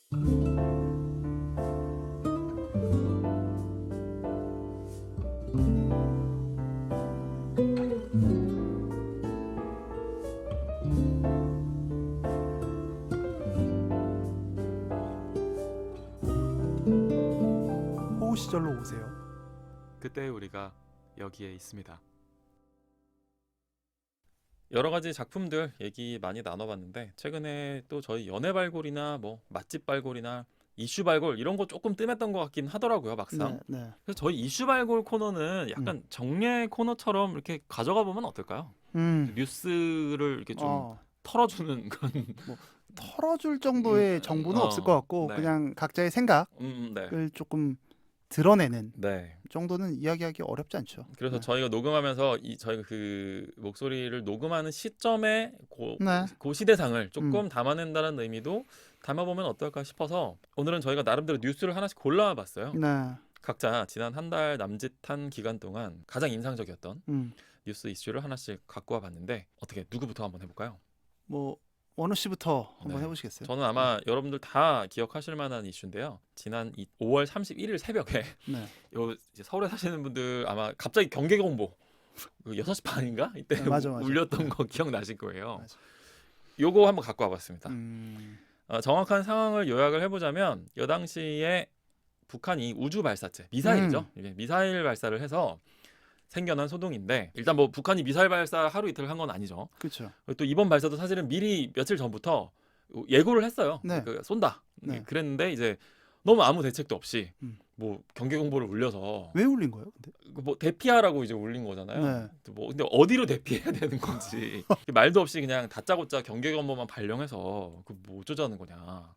호우 시절로 오세요. 그때 우리가 여기에 있습니다. 여러 가지 작품들 얘기 많이 나눠봤는데 최근에 또 저희 연애 발굴이나 뭐 맛집 발굴이나 이슈 발굴 이런 거 조금 뜸했던 것 같긴 하더라고요, 막상. 네, 네. 그래서 저희 이슈 발굴 코너는 약간 정례 코너처럼 이렇게 가져가 보면 어떨까요? 뉴스를 이렇게 좀 털어주는 그런 뭐 털어줄 정도의 정보는 없을 것 같고 네. 그냥 각자의 생각을 네. 조금 드러내는 네. 정도는 이야기하기 어렵지 않죠. 그래서 네. 저희가 녹음하면서 저희가 그 목소리를 녹음하는 시점에 네. 그 시대상을 조금 담아낸다는 의미도 담아보면 어떨까 싶어서 오늘은 저희가 나름대로 뉴스를 하나씩 골라봤어요. 네. 각자 지난 한 달 남짓한 기간 동안 가장 인상적이었던 뉴스 이슈를 하나씩 갖고 와봤는데 어떻게 누구부터 한번 해볼까요? 뭐 원우 씨부터 한번 네. 해보시겠어요? 저는 아마 여러분들 다 기억하실 만한 이슈인데요. 지난 5월 31일 새벽에 네. 요 이제 서울에 사시는 분들 아마 갑자기 경계 공보 6시 반인가 이때 네, 맞아. 울렸던 거 기억나실 거예요. 맞아. 요거 한번 갖고 와봤습니다. 정확한 상황을 요약을 해보자면 여 당시에 북한이 우주 발사체 미사일이죠. 이게 미사일 발사를 해서 생겨난 소동인데 일단 뭐 북한이 미사일 발사 하루 이틀 한 건 아니죠. 그렇죠. 또 이번 발사도 사실은 미리 며칠 전부터 예고를 했어요. 네. 쏜다. 네. 그랬는데 이제 너무 아무 대책도 없이 뭐 경계 공보를 울려서 왜 울린 거예요? 근데? 뭐 대피하라고 이제 울린 거잖아요. 네. 뭐 근데 어디로 대피해야 되는 건지 말도 없이 그냥 다짜고짜 경계 공보만 발령해서 그 뭐 어쩌자는 거냐.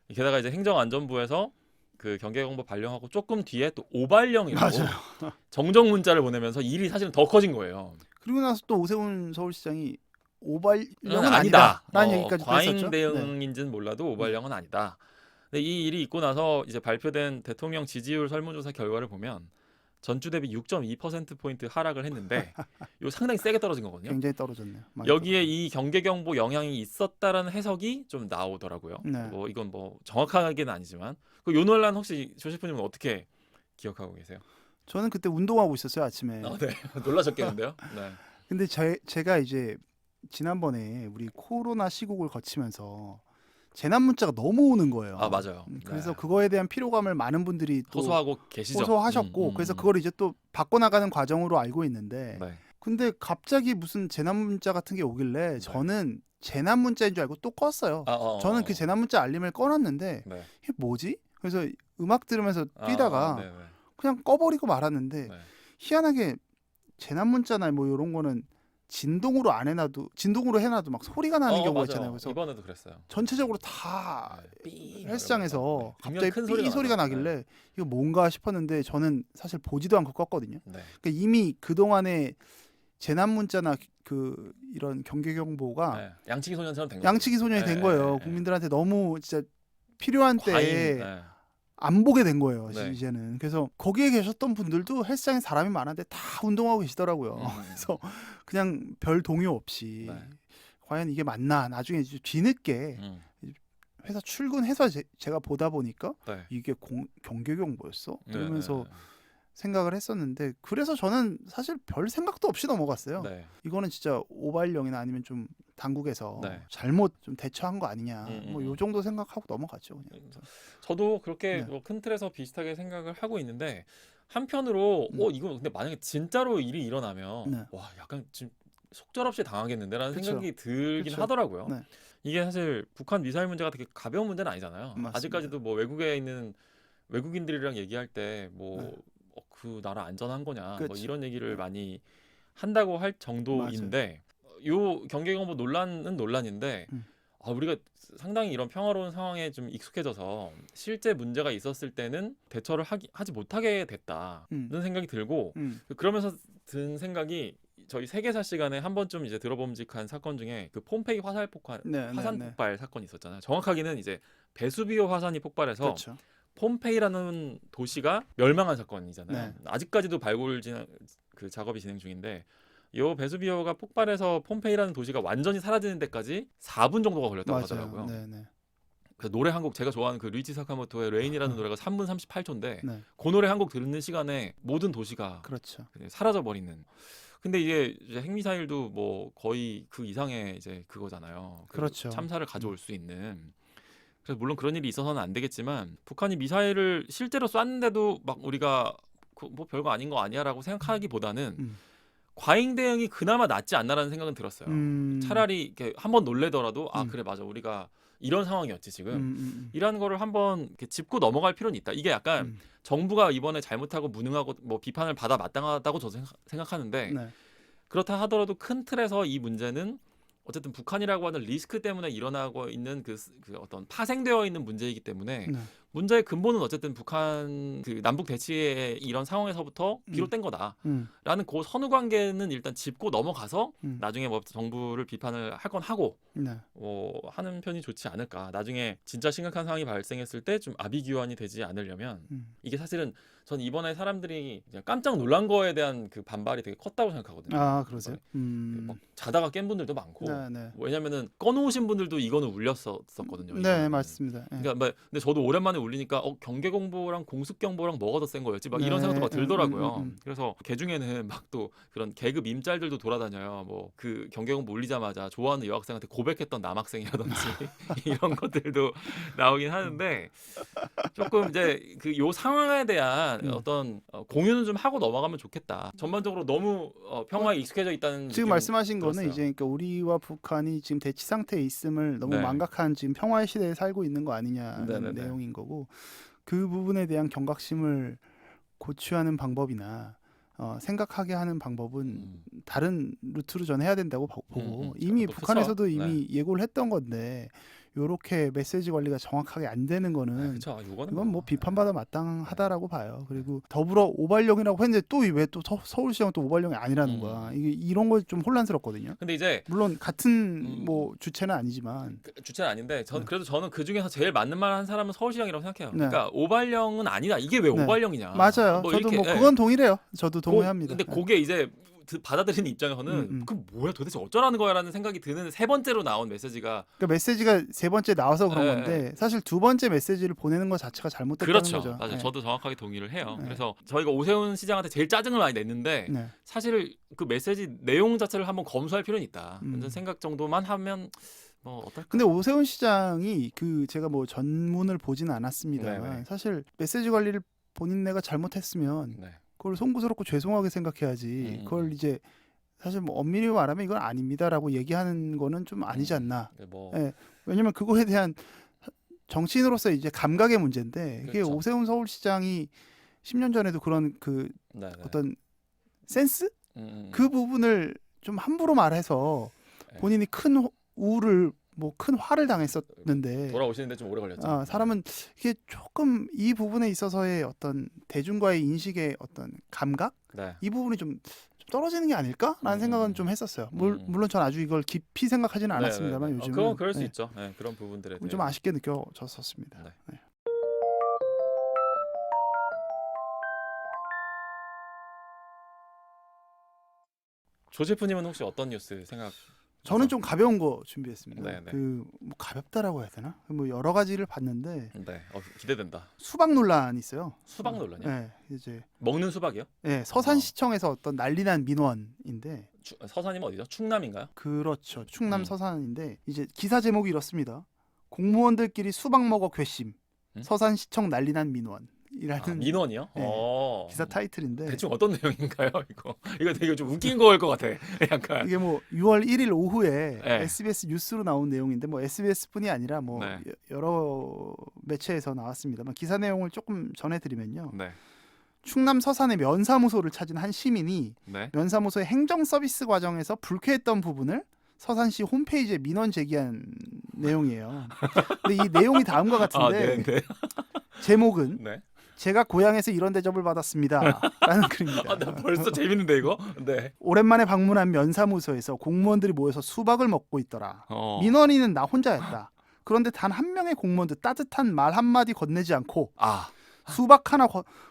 게다가 이제 행정안전부에서 그 경계 공보 발령하고 조금 뒤에 또 오발령이라고 맞아요. 정정 문자를 보내면서 일이 사실은 더 커진 거예요. 그리고 나서 또 오세훈 서울시장이 오발령은 아니다. 라는 얘기까지 과잉 했었죠. 대응인지는 몰라도 오발령은 아니다. 근데 이 일이 있고 나서 이제 발표된 대통령 지지율 설문조사 결과를 보면 전주 대비 6.2%포인트 하락을 했는데 이거 상당히 세게 떨어진 거거든요. 굉장히 떨어졌네요. 여기에 이 경계 경보 영향이 있었다라는 해석이 좀 나오더라고요. 네. 뭐 이건 뭐 정확하게는 아니지만 그 요 논란 혹시 조시프님은 어떻게 기억하고 계세요? 저는 그때 운동하고 있었어요, 아침에. 네. 놀라셨겠는데요. 네. 근데 제가 이제 지난번에 우리 코로나 시국을 거치면서 재난 문자가 너무 오는 거예요. 아 맞아요. 그래서 네. 그거에 대한 피로감을 많은 분들이 또 호소하고 계시죠. 호소하셨고 그래서 그걸 이제 또 바꿔나가는 과정으로 알고 있는데 네. 근데 갑자기 무슨 재난 문자 같은 게 오길래 저는 재난 문자인 줄 알고 또 껐어요. 저는 그 재난 문자 알림을 꺼놨는데 네. 이게 뭐지? 그래서 음악 들으면서 뛰다가 네. 그냥 꺼버리고 말았는데 네. 희한하게 재난 문자나 뭐 이런 거는 진동으로 해놔도 막 소리가 나는 경우가 맞아요. 있잖아요. 그래서 이번에도 그랬어요. 전체적으로 다 삐 헬스장에서 네. 갑자기 큰 삐 소리가 나길래 이거 뭔가 싶었는데 저는 사실 보지도 않고 껐거든요. 네. 그러니까 이미 그 동안에 재난 문자나 그 이런 경계 경보가 네. 양치기 소년처럼 된 거예요. 양치기 소년이 된 거예요. 국민들한테 너무 진짜 필요한 때에 안 보게 된 거예요. 네. 이제는. 그래서 거기에 계셨던 분들도 헬스장에 사람이 많은데 다 운동하고 계시더라고요. 그래서 그냥 별 동요 없이 과연 이게 맞나 나중에 뒤늦게 회사 출근해서 제가 보다 보니까 이게 경계 경보였어? 이러면서 생각을 했었는데 그래서 저는 사실 별 생각도 없이 넘어갔어요. 네. 이거는 진짜 오발령이나 아니면 좀 당국에서 네. 잘못 좀 대처한 거 아니냐 뭐 요 정도 생각하고 넘어갔죠. 그냥. 저도 그렇게 뭐 큰 틀에서 비슷하게 생각을 하고 있는데 한편으로 이거 근데 만약에 진짜로 일이 일어나면 와 약간 지금 속절없이 당하겠는데라는 생각이 들긴 하더라고요. 네. 이게 사실 북한 미사일 문제가 되게 가벼운 문제는 아니잖아요. 맞습니다. 아직까지도 뭐 외국에 있는 외국인들이랑 얘기할 때 뭐 그 나라 안전한 거냐 뭐 이런 얘기를 많이 한다고 할 정도인데 요 경계경보 논란은 논란인데 우리가 상당히 이런 평화로운 상황에 좀 익숙해져서 실제 문제가 있었을 때는 대처를 하지 못하게 됐다는 생각이 들고 그러면서 든 생각이 저희 세계사 시간에 한 번쯤 이제 들어봄직한 사건 중에 그 폼페이 화산 폭발 사건이 있었잖아요. 정확하게는 이제 베수비오 화산이 폭발해서 그렇죠. 폼페이라는 도시가 멸망한 사건이잖아요. 네. 아직까지도 발굴 그 작업이 진행 중인데 이 베수비오가 폭발해서 폼페이라는 도시가 완전히 사라지는 데까지 4분 정도가 걸렸다고 하더라고요. 그 노래 한 곡 제가 좋아하는 그 루이치 사카모토의 레인이라는 노래가 3분 38초인데 네. 그 노래 한 곡 듣는 시간에 모든 도시가 그렇죠. 사라져 버리는. 근데 이제 핵미사일도 뭐 거의 그 이상의 이제 그거잖아요. 그 그렇죠. 참사를 가져올 수 있는. 그래서 물론 그런 일이 있어서는 안 되겠지만 북한이 미사일을 실제로 쐈는데도 막 우리가 뭐 별거 아닌 거 아니야라고 생각하기보다는 과잉 대응이 그나마 낫지 않나라는 생각은 들었어요. 차라리 이렇게 한번 놀래더라도 아 그래 맞아 우리가 이런 상황이었지 지금 이라는 거를 한번 이렇게 짚고 넘어갈 필요는 있다. 이게 약간 정부가 이번에 잘못하고 무능하고 뭐 비판을 받아 마땅하다고 저도 생각하는데 네. 그렇다 하더라도 큰 틀에서 이 문제는 어쨌든 북한이라고 하는 리스크 때문에 일어나고 있는 그 어떤 파생되어 있는 문제이기 때문에 네. 문제의 근본은 어쨌든 북한 그 남북 대치의 이런 상황에서부터 비롯된 거다라는 그 선후 관계는 일단 짚고 넘어가서 나중에 뭐 정부를 비판을 할 건 하고 네. 하는 편이 좋지 않을까. 나중에 진짜 심각한 상황이 발생했을 때 좀 아비규환이 되지 않으려면 이게 사실은 전 이번에 사람들이 그냥 깜짝 놀란 거에 대한 그 반발이 되게 컸다고 생각하거든요. 아 그러세요? 막 자다가 깬 분들도 많고 네, 네. 왜냐면은 꺼놓으신 분들도 이거는 울렸었거든요. 네, 맞습니다. 네. 그러니까 근데 저도 오랜만에 울리니까 경계 공보랑 공습 경보랑 뭐가 더 센 거였지? 막 이런 네, 생각도 막 들더라고요. 그래서 개 중에는 막 또 그런 개그 밈짤들도 돌아다녀요. 뭐 그 경계 공보 울리자마자 좋아하는 여학생한테 고백했던 남학생이라든지 이런 것들도 나오긴 하는데 조금 이제 그 요 상황에 대한 어떤 공유는 좀 하고 넘어가면 좋겠다. 전반적으로 너무 평화에 익숙해져 있다는 지금 느낌이 말씀하신 들었어요. 거는 이제 그러니까 우리와 북한이 지금 대치 상태에 있음을 너무 네. 망각한 지금 평화의 시대에 살고 있는 거 아니냐는 네네네. 내용인 거고 그 부분에 대한 경각심을 고취하는 방법이나 생각하게 하는 방법은 다른 루트로 전 해야 된다고 보고 이미 그쵸. 북한에서도 네. 이미 예고를 했던 건데 요렇게 메시지 관리가 정확하게 안 되는 거는 그쵸. 이건 뭐 비판받아 마땅하다라고 봐요. 그리고 더불어 오발령이라고 했는데 또 왜 또 서울시장 또 오발령이 아니라는 거야. 이게 이런 거 좀 혼란스럽거든요. 근데 이제 물론 같은 뭐 주체는 아니지만 주체는 아닌데 네. 그래도 저는 그 중에서 제일 맞는 말 한 사람은 서울시장이라고 생각해요. 네. 그러니까 오발령은 아니다. 이게 왜 네. 오발령이냐. 맞아요. 뭐 저도 이렇게, 뭐 그건 동의해요. 저도 동의합니다. 근데 그게 이제 받아들이는 입장에서는 그 뭐야 도대체 어쩌라는 거야라는 생각이 드는 세 번째로 나온 메시지가 그러니까 메시지가 세 번째 나와서 그런 네. 건데 사실 두 번째 메시지를 보내는 것 자체가 잘못됐다는 그렇죠. 거죠. 맞아요. 네. 저도 정확하게 동의를 해요. 네. 그래서 저희가 오세훈 시장한테 제일 짜증을 많이 냈는데 네. 사실 그 메시지 내용 자체를 한번 검수할 필요는 있다. 이런 생각 정도만 하면 뭐 어떨까? 근데 오세훈 시장이 그 제가 뭐 전문을 보지는 않았습니다만 네네. 사실 메시지 관리를 본인네가 잘못했으면 네. 그걸 송구스럽고 죄송하게 생각해야지. 그걸 이제 사실 뭐 엄밀히 말하면 이건 아닙니다라고 얘기하는 거는 좀 아니지 않나. 뭐 예. 왜냐면 그거에 대한 정치인으로서 이제 감각의 문제인데 이게 그렇죠. 오세훈 서울시장이 10년 전에도 그런 그 네네. 어떤 센스 그 부분을 좀 함부로 말해서 네. 본인이 큰 우울을 뭐 큰 화를 당했었는데 돌아오시는데 좀 오래 걸렸죠. 사람은 이게 조금 이 부분에 있어서의 어떤 대중과의 인식의 어떤 감각 네. 이 부분이 좀 떨어지는 게 아닐까라는 생각은 좀 했었어요. 물론 전 아주 이걸 깊이 생각하지는 않았습니다만 요즘은 그건 그럴 수 있죠. 네, 그런 부분들에 대해 좀 아쉽게 느껴졌었습니다. 네. 네. 조 셰프님은 혹시 어떤 뉴스 생각? 저는 좀 가벼운 거 준비했습니다. 네네. 그 뭐 가볍다라고 해야 되나? 뭐 여러 가지를 봤는데 네, 기대된다. 수박 논란이 있어요. 수박 논란이요? 네, 이제 먹는 수박이요? 네, 서산시청에서 어떤 난리난 민원인데 서산이면 어디죠? 충남인가요? 그렇죠. 충남 서산인데 이제 기사 제목이 이렇습니다. 공무원들끼리 수박 먹어 괘씸. 서산시청 난리난 민원이라는 민원이요? 네, 기사 타이틀인데 대충 어떤 내용인가요? 이거 되게 좀 웃긴 거일 것 같아. 약간 이게 뭐 6월 1일 오후에 네. SBS 뉴스로 나온 내용인데 뭐 SBS뿐이 아니라 뭐 네. 여러 매체에서 나왔습니다만 기사 내용을 조금 전해드리면요. 네. 충남 서산의 면사무소를 찾은 한 시민이 네. 면사무소의 행정 서비스 과정에서 불쾌했던 부분을 서산시 홈페이지에 민원 제기한 내용이에요. 근데 이 내용이 다음과 같은데 네. 제목은 네. 제가 고향에서 이런 대접을 받았습니다. 라는 글입니다. 나 벌써 재밌는데 이거? 네. 오랜만에 방문한 면사무소에서 공무원들이 모여서 수박을 먹고 있더라. 민원인은 나 혼자였다. 그런데 단 한 명의 공무원도 따뜻한 말 한마디 건네지 않고 수박 하나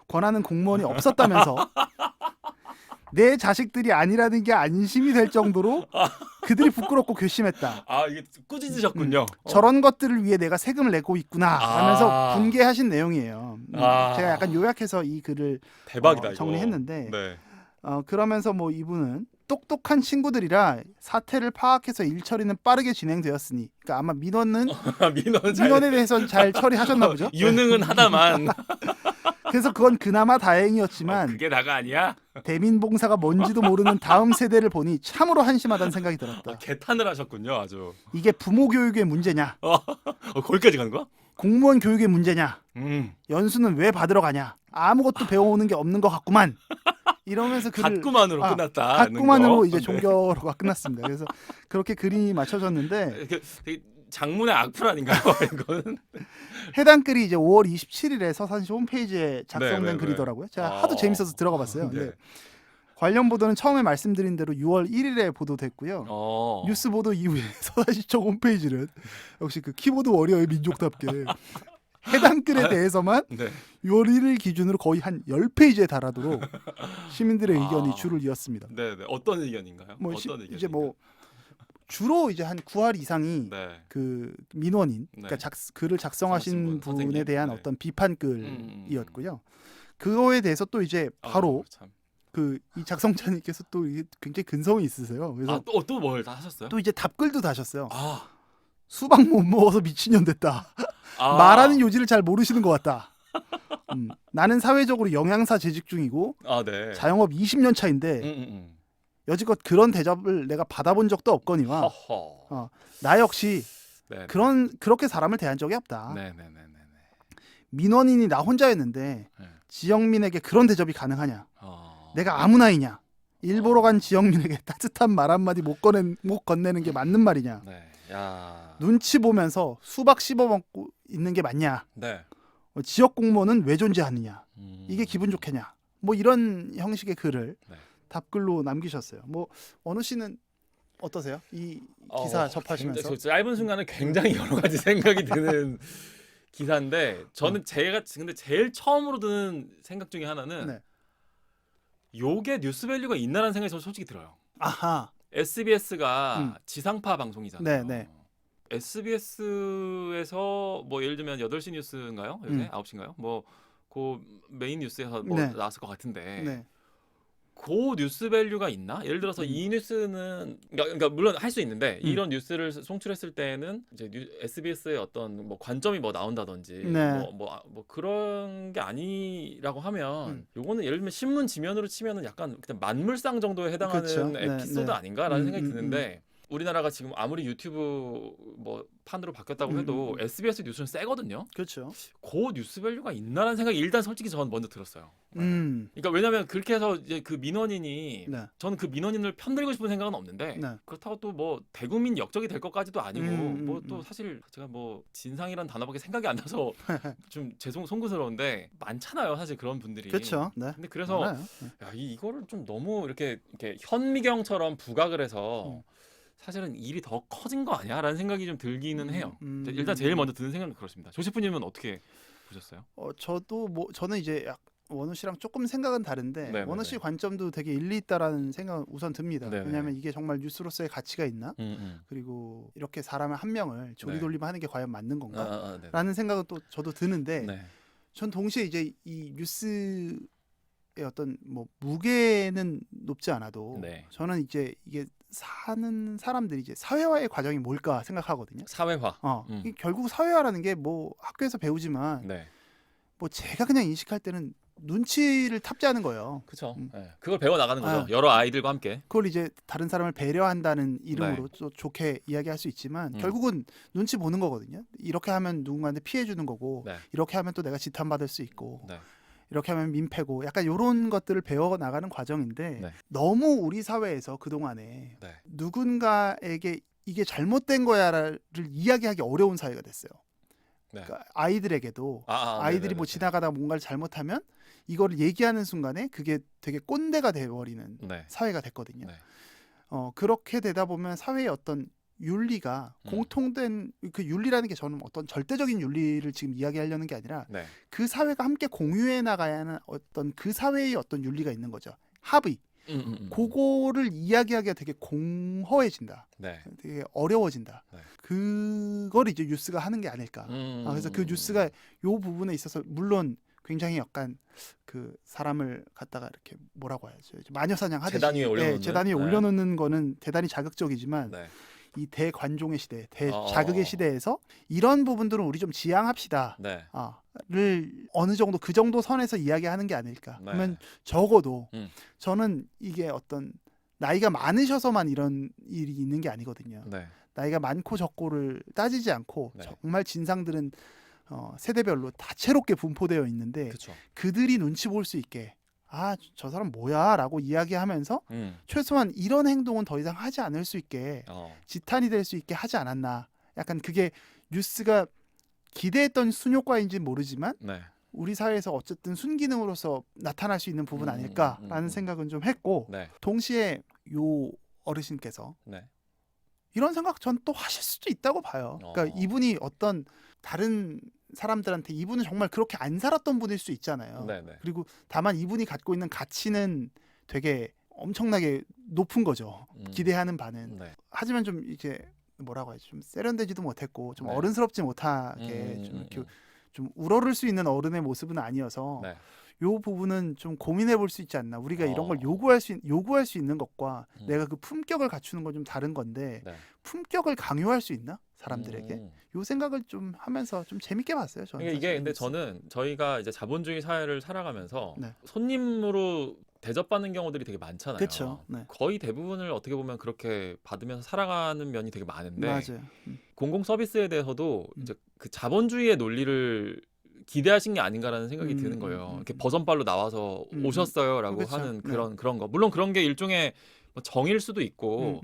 권하는 공무원이 없었다면서 내 자식들이 아니라는 게 안심이 될 정도로 그들이 부끄럽고 괘씸했다. 아 이게 꾸짖으셨군요. 저런 것들을 위해 내가 세금을 내고 있구나 하면서 분개하신 내용이에요. 제가 약간 요약해서 이 글을 대박이다, 정리했는데 이거. 네. 그러면서 뭐 이분은 똑똑한 친구들이라 사태를 파악해서 일 처리는 빠르게 진행되었으니, 그러니까 아마 민원에 대해서는 잘 처리하셨나 보죠. 유능은 하다만. 그래서 그건 그나마 다행이었지만 그게 다가 아니야? 대민봉사가 뭔지도 모르는 다음 세대를 보니 참으로 한심하다는 생각이 들었다. 개탄을 하셨군요, 아주. 이게 부모 교육의 문제냐? 거기까지 가는 거야? 공무원 교육의 문제냐? 연수는 왜 받으러 가냐? 아무것도 배워오는 게 없는 것 같구만. 이러면서 글을 같구만으로 끝났다. 같구만으로 이제 종교로가 끝났습니다. 그래서 그렇게 글이 맞춰졌는데 되게 장문의 악플 아닌가요? 이거는 해당 글이 이제 5월 27일에 서산시 홈페이지에 작성된 네. 글이더라고요. 제가 하도 재밌어서 들어가 봤어요. 네. 근데 관련 보도는 처음에 말씀드린 대로 6월 1일에 보도됐고요. 뉴스 보도 이후에 서산시청 홈페이지는 역시 그 키보드 워리어의 민족답게 해당 글에 대해서만 6월 1일 기준으로 거의 한 10페이지에 달하도록 시민들의 의견이 줄을 이었습니다. 네. 어떤 의견인가요? 뭐 어떤 의견인가요? 이제 뭐 주로 이제 한 9할 이상이 그 민원인, 그러니까 글을 작성하신 분에 선생님. 대한 어떤 비판 글이었고요. 그거에 대해서 또 이제 바로 그 이 작성자님께서 또 이게 굉장히 근성이 있으세요. 그래서 또 뭘 다 하셨어요? 또 이제 답글도 다셨어요. 수박 못 먹어서 미친년 됐다. 말하는 요지를 잘 모르시는 것 같다. 나는 사회적으로 영양사 재직 중이고 자영업 20년 차인데 여지껏 그런 대접을 내가 받아본 적도 없거니와 나 역시 그렇게 사람을 대한 적이 없다. 민원인이 나 혼자였는데 지역민에게 그런 대접이 가능하냐? 내가 아무나이냐? 일보러 간 지역민에게 따뜻한 말 한마디 못 건네는 게 맞는 말이냐? 눈치 보면서 수박 씹어먹고 있는 게 맞냐? 지역 공무원은 왜 존재하느냐? 이게 기분 좋겠냐? 뭐 이런 형식의 글을 답글로 남기셨어요. 뭐 원우 씨는 어떠세요? 이 기사 접하시면서 짧은 순간에 굉장히 여러 가지 생각이 드는 기사인데 저는 제가 근데 제일 처음으로 드는 생각 중에 하나는 요게 뉴스 밸류가 있나라는 생각이 저는 솔직히 들어요. SBS가 지상파 방송이잖아요. SBS에서 뭐 예를 들면 8시 뉴스인가요? 요새 9시인가요? 뭐 그 메인 뉴스에서 뭐 나왔을 것 같은데 그 뉴스 밸류가 있나? 예를 들어서 이 뉴스는 그러니까 물론 할 수 있는데 이런 뉴스를 송출했을 때는 이제 SBS의 어떤 뭐 관점이 뭐 나온다든지 뭐 그런 게 아니라고 하면 요거는 예를 들면 신문 지면으로 치면은 약간 그냥 만물상 정도에 해당하는 에피소드 아닌가라는 생각이 드는데 우리나라가 지금 아무리 유튜브 뭐 판으로 바뀌었다고 해도 SBS 뉴스는 세거든요. 그렇죠. 그 뉴스 밸류가 있나라는 생각이 일단 솔직히 저는 먼저 들었어요. 그러니까 왜냐하면 그렇게 해서 이제 그 민원인이 저는 그 민원인을 편들고 싶은 생각은 없는데 그렇다고 또 뭐 대국민 역적이 될 것까지도 아니고 뭐 또 사실 제가 뭐 진상이란 단어밖에 생각이 안 나서 좀 송구스러운데 많잖아요, 사실 그런 분들이. 그렇죠. 근데 그래서 야, 이거를 좀 너무 이렇게 현미경처럼 부각을 해서 사실은 일이 더 커진 거 아니야라는 생각이 좀 들기는 해요. 일단 제일 먼저 드는 생각은 그렇습니다. 조세프님은 어떻게 보셨어요? 저도 뭐 저는 이제 원우 씨랑 조금 생각은 다른데 원우 씨 관점도 되게 일리 있다라는 생각은 우선 듭니다. 왜냐하면 이게 정말 뉴스로서의 가치가 있나? 그리고 이렇게 사람 한 명을 조리돌림 하는 게 과연 맞는 건가? 라는 생각은 또 저도 드는데 전 동시에 이제 이 뉴스의 어떤 뭐 무게는 높지 않아도 저는 이제 이게 사는 사람들이 이제 사회화의 과정이 뭘까 생각하거든요. 사회화. 결국 사회화라는 게 뭐 학교에서 배우지만 뭐 제가 그냥 인식할 때는 눈치를 탑재하는 거예요. 그렇죠. 그걸 배워 나가는 거죠. 여러 아이들과 함께. 그걸 이제 다른 사람을 배려한다는 이름으로 또 좋게 이야기할 수 있지만 결국은 눈치 보는 거거든요. 이렇게 하면 누군가한테 피해 주는 거고 이렇게 하면 또 내가 지탄받을 수 있고 이렇게 하면 민폐고 약간 이런 것들을 배워 나가는 과정인데 너무 우리 사회에서 그동안에 누군가에게 이게 잘못된 거야를 이야기하기 어려운 사회가 됐어요. 그러니까 아이들에게도 아이들이 뭐 지나가다가 뭔가를 잘못하면 이거를 얘기하는 순간에 그게 되게 꼰대가 돼버리는 사회가 됐거든요. 그렇게 되다 보면 사회의 어떤 윤리가 공통된 그 윤리라는 게 저는 어떤 절대적인 윤리를 지금 이야기하려는 게 아니라 그 사회가 함께 공유해 나가야 하는 어떤 그 사회의 어떤 윤리가 있는 거죠. 합의. 그거를 이야기하기가 되게 공허해진다. 네. 되게 어려워진다. 네. 그걸 이제 뉴스가 하는 게 아닐까. 그래서 그 뉴스가 요 부분에 있어서 물론 굉장히 약간 그 사람을 갖다가 이렇게 뭐라고 해야죠? 마녀사냥 하듯이 재단 위에 올려놓는, 재단 위에 네. 올려놓는 거는 대단히 자극적이지만 네. 이 대관종의 시대, 대자극의 시대에서 이런 부분들은 우리 좀 지양합시다. 네. 를 어느 정도 그 정도 선에서 이야기하는 게 아닐까. 네. 그러면 적어도 저는 이게 어떤 나이가 많으셔서만 이런 일이 있는 게 아니거든요. 네. 나이가 많고 적고를 따지지 않고 네. 정말 진상들은 세대별로 다채롭게 분포되어 있는데 그쵸. 그들이 눈치 볼 수 있게 저 사람 뭐야 라고 이야기하면서 최소한 이런 행동은 더 이상 하지 않을 수 있게 지탄이 될 수 있게 하지 않았나. 약간 그게 뉴스가 기대했던 순효과인지는 모르지만 네. 우리 사회에서 어쨌든 순기능으로서 나타날 수 있는 부분 아닐까라는 생각은 좀 했고 네. 동시에 요 어르신께서 네. 이런 생각 전 또 하실 수도 있다고 봐요. 그러니까 이분이 어떤 다른 사람들한테 이분은 정말 그렇게 안 살았던 분일 수 있잖아요. 네네. 그리고 다만 이분이 갖고 있는 가치는 되게 엄청나게 높은 거죠. 기대하는 바는. 네. 하지만 좀 이제 뭐라고 해야지, 좀 세련되지도 못했고 좀 네. 어른스럽지 못하게 좀 이렇게 좀 우러를 수 있는 어른의 모습은 아니어서 네. 요 부분은 좀 고민해 볼 수 있지 않나. 우리가 이런 걸 요구할 수 있는 것과 내가 그 품격을 갖추는 건 좀 다른 건데 네. 품격을 강요할 수 있나? 사람들에게. 요 생각을 좀 하면서 좀 재밌게 봤어요. 저는. 그러니까 이게 근데 저는 저희가 이제 자본주의 사회를 살아가면서 네. 손님으로 대접받는 경우들이 되게 많잖아요. 그쵸. 네. 거의 대부분을 어떻게 보면 그렇게 받으면서 살아가는 면이 되게 많은데 맞아요. 공공 서비스에 대해서도 이제 그 자본주의의 논리를 기대하신 게 아닌가라는 생각이 드는 거예요. 이렇게 버선발로 나와서 오셨어요라고 그쵸. 하는 네. 그런 거. 물론 그런 게 일종의 뭐 정일 수도 있고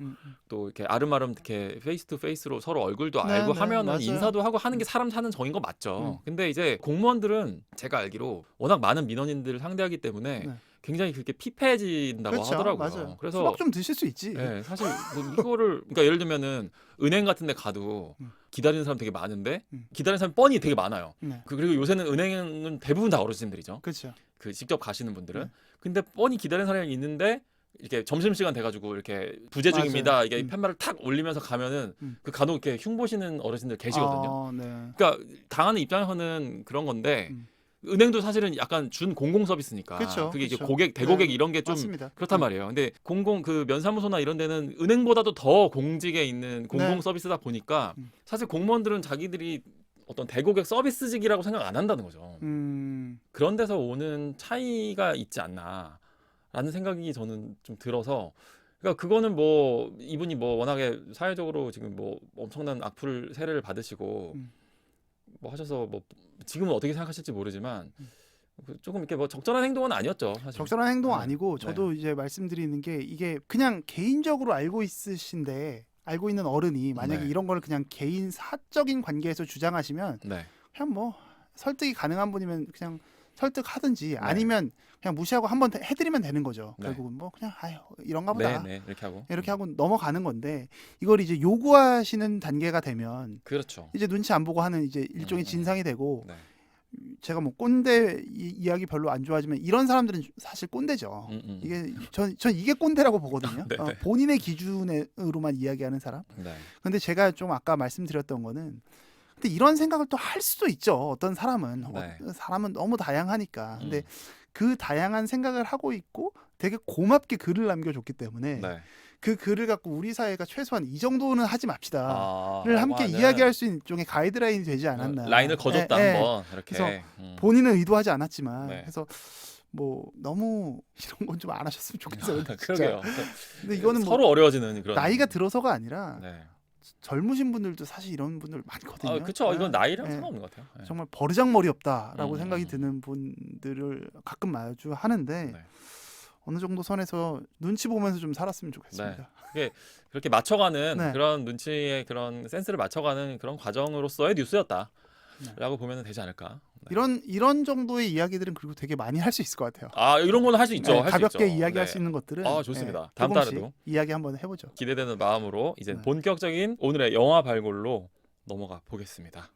또 이렇게 아름아름 이렇게 페이스 투 페이스로 서로 얼굴도 네, 알고 네, 하면은 맞아요. 인사도 하고 하는 게 사람 사는 정인 거 맞죠. 근데 이제 공무원들은 제가 알기로 워낙 많은 민원인들을 상대하기 때문에 네. 굉장히 그렇게 피폐해진다고 그렇죠. 하더라고요. 맞아요. 그래서 수박 좀 드실 수 있지. 네, 사실 뭐 이거를 그러니까 예를 들면은 은행 같은 데 가도 기다리는 사람 되게 많은데 기다리는 사람 뻔히 되게 많아요. 네. 그리고 요새는 은행은 대부분 다 어르신들이죠. 그렇죠. 그 직접 가시는 분들은. 네. 근데 뻔히 기다리는 사람이 있는데 이렇게 점심시간 돼가지고 이렇게 부재 중입니다. 맞아요. 이게 팻말을 탁 올리면서 가면은 그 간혹 이렇게 흉보시는 어르신들 계시거든요. 네. 그러니까 당하는 입장에서는 그런 건데 은행도 사실은 약간 준 공공 서비스니까 그쵸, 그게 이제 그쵸. 고객 대고객 네, 이런 게 좀 맞습니다. 그렇단 말이에요. 근데 공공 그 면사무소나 이런 데는 은행보다도 더 공직에 있는 공공 네. 서비스다 보니까 사실 공무원들은 자기들이 어떤 대고객 서비스직이라고 생각 안 한다는 거죠. 그런 데서 오는 차이가 있지 않나라는 생각이 저는 좀 들어서 그러니까 그거는 뭐 이분이 뭐 워낙에 사회적으로 지금 뭐 엄청난 악플 세례를 받으시고 뭐 하셔서 뭐 지금은 어떻게 생각하실지 모르지만 조금 이렇게 뭐 적절한 행동은 아니었죠. 사실. 적절한 행동은 네. 아니고 저도 이제 말씀드리는 게 이게 그냥 개인적으로 알고 있으신데 알고 있는 어른이 만약에 네. 이런 거를 그냥 개인 사적인 관계에서 주장하시면 네. 그냥 뭐 설득이 가능한 분이면 그냥 설득하든지 아니면 그냥 무시하고 한번 해드리면 되는 거죠. 네. 결국은 뭐 그냥 아유 이런가 보다 네, 이렇게 하고 넘어가는 건데 이걸 이제 요구하시는 단계가 되면 그렇죠. 이제 눈치 안 보고 하는 이제 일종의 진상이 되고 네. 제가 뭐 꼰대 이야기 별로 안 좋아하지만 이런 사람들은 사실 꼰대죠. 이게 전 이게 꼰대라고 보거든요. 네, 네. 본인의 기준으로만 이야기하는 사람. 네. 근데 제가 좀 아까 말씀드렸던 거는 근데 이런 생각을 또 할 수도 있죠. 어떤 사람은 네. 사람은 너무 다양하니까. 근데 그 다양한 생각을 하고 있고 되게 고맙게 글을 남겨줬기 때문에 네. 그 글을 갖고 우리 사회가 최소한 이 정도는 하지 맙시다를 함께 하는 이야기할 수 있는 일종의 가이드라인이 되지 않았나. 라인을 거뒀다 예, 예. 한번 이렇게. 그래서 본인은 의도하지 않았지만 네. 그래서 뭐 너무 이런 건 좀 안 하셨으면 좋겠어요. 진짜. 그러게요. 근데 이거는 뭐 서로 어려워지는 그런 나이가 들어서가 아니라 네. 젊으신 분들도 사실 이런 분들 많거든요. 그렇죠. 이건 나이랑 예. 상관없는 것 같아요. 네. 정말 버르장머리 없다라고 생각이 드는 분들을 가끔 마주하는데 네. 어느 정도 선에서 눈치 보면서 좀 살았으면 네. 좋겠습니다. 그게 그렇게 맞춰가는 네. 그런 눈치의 그런 센스를 맞춰가는 그런 과정으로서의 뉴스였다라고 보면 되지 않을까. 네. 이런 정도의 이야기들은 그리고 되게 많이 할 수 있을 것 같아요. 이런 거는 할 수 있죠. 네, 할 수 가볍게 있죠. 이야기할 네. 수 있는 것들은 좋습니다. 네, 다음 조금씩 달에도 이야기 한번 해보죠. 기대되는 마음으로 이제 네. 본격적인 오늘의 영화 발굴로 넘어가 보겠습니다.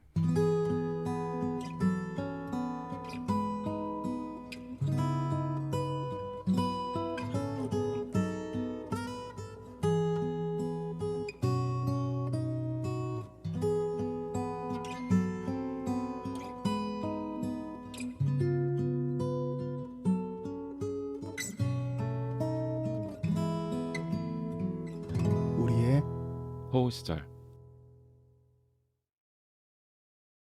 호우 시절